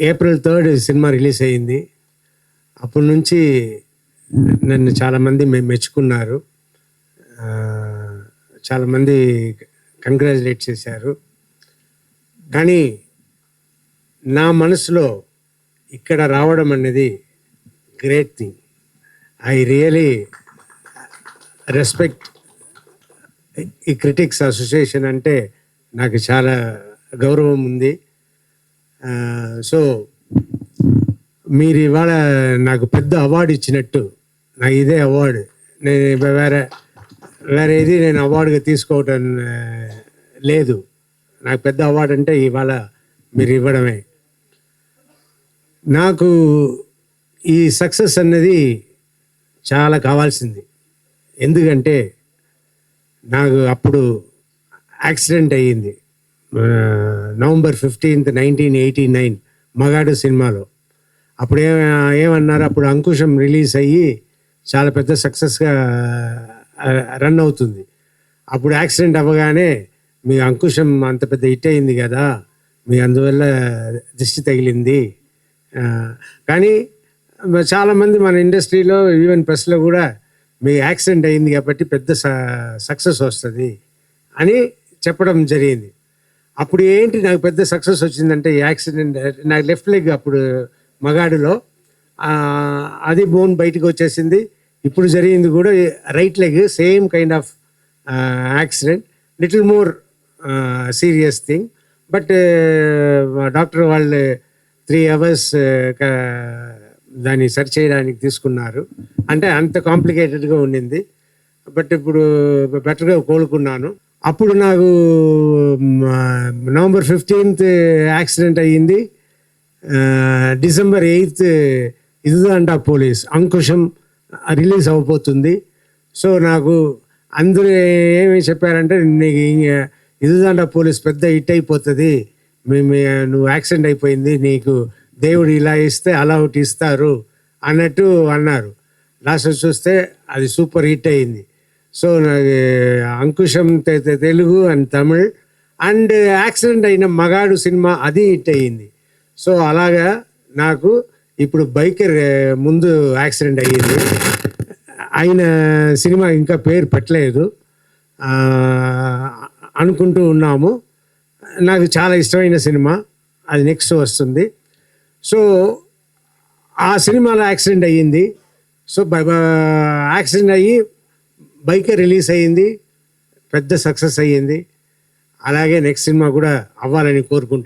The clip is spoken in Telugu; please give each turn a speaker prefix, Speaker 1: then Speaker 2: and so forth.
Speaker 1: ఏప్రిల్ 3 సినిమా రిలీజ్ అయ్యింది. అప్పటి నుంచి నన్ను చాలామంది మెచ్చుకున్నారు. చాలామంది కంగ్రాచులేట్ చేశారు. కానీ నా మనసులో ఇక్కడ రావడం అనేది great thing. I really respect ఈ క్రిటిక్స్ అసోసియేషన్, అంటే నాకు చాలా గౌరవం ఉంది. సో మీరు ఇవాళ నాకు పెద్ద అవార్డు ఇచ్చినట్టు, నాకు ఇదే అవార్డు. నేను వేరే ఇది నేను అవార్డుగా తీసుకోవటం లేదు. నాకు పెద్ద అవార్డు అంటే ఇవాళ మీరు ఇవ్వడమే. నాకు ఈ సక్సెస్ అన్నది చాలా కావాల్సింది. ఎందుకంటే నాకు అప్పుడు యాక్సిడెంట్ అయ్యింది. నవంబర్ 15, 1989 మగాడు సినిమాలో. అప్పుడు ఏమన్నారు, అప్పుడు అంకుశం రిలీజ్ అయ్యి చాలా పెద్ద సక్సెస్గా రన్ అవుతుంది. అప్పుడు యాక్సిడెంట్ అవ్వగానే మీ అంకుశం అంత పెద్ద హిట్ అయింది కదా, మీ అందువల్ల దిష్టి తగిలింది. కానీ చాలామంది మన ఇండస్ట్రీలో ఈవెన్ ప్రెస్లో కూడా మీ యాక్సిడెంట్ అయింది కాబట్టి పెద్ద సక్సెస్ వస్తుంది అని చెప్పడం జరిగింది. అప్పుడు ఏంటి నాకు పెద్ద సక్సెస్ వచ్చిందంటే, యాక్సిడెంట్ నాకు లెఫ్ట్ లెగ్ అప్పుడు మగాడులో అది బోన్ బయటకు వచ్చేసింది. ఇప్పుడు జరిగింది కూడా right leg, same kind of accident, little more serious thing. But doctor వాళ్ళు 3 hours దాన్ని సరి చేయడానికి తీసుకున్నారు. అంటే అంత కాంప్లికేటెడ్గా ఉండింది. బట్ ఇప్పుడు బెటర్గా కోలుకున్నాను. అప్పుడు నాకు నవంబర్ 15 యాక్సిడెంట్ అయ్యింది. డిసెంబర్ 8 ఇదుదండా పోలీస్ అంకుశం రిలీజ్ అవబోతుంది. సో నాకు అందరూ ఏమి చెప్పారంటే, నీకు ఇదుదండా పోలీస్ పెద్ద హిట్ అయిపోతుంది, నువ్వు యాక్సిడెంట్ అయిపోయింది, నీకు దేవుడు ఇలా ఇస్తే అలా ఒకటి ఇస్తారు అన్నట్టు అన్నారు. లాస్ట్ చూస్తే అది సూపర్ హిట్ అయింది. సో నాకు Ankusham Telugu and Tamil and accident అయిన మగాడు సినిమా అది హిట్ అయ్యింది. సో అలాగా నాకు ఇప్పుడు బైకర్ ముందు యాక్సిడెంట్ అయ్యింది. ఆయన సినిమా ఇంకా పేరు పెట్టలేదు, అనుకుంటూ ఉన్నాము. నాకు చాలా ఇష్టమైన సినిమా, అది నెక్స్ట్ వస్తుంది. సో ఆ సినిమాలో యాక్సిడెంట్ అయ్యింది. సో యాక్సిడెంట్ అయ్యి బైకర్ రిలీజ్ అయ్యింది, పెద్ద సక్సెస్ అయ్యింది. అలాగే నెక్స్ట్ సినిమా కూడా అవ్వాలని కోరుకుంటున్నాను.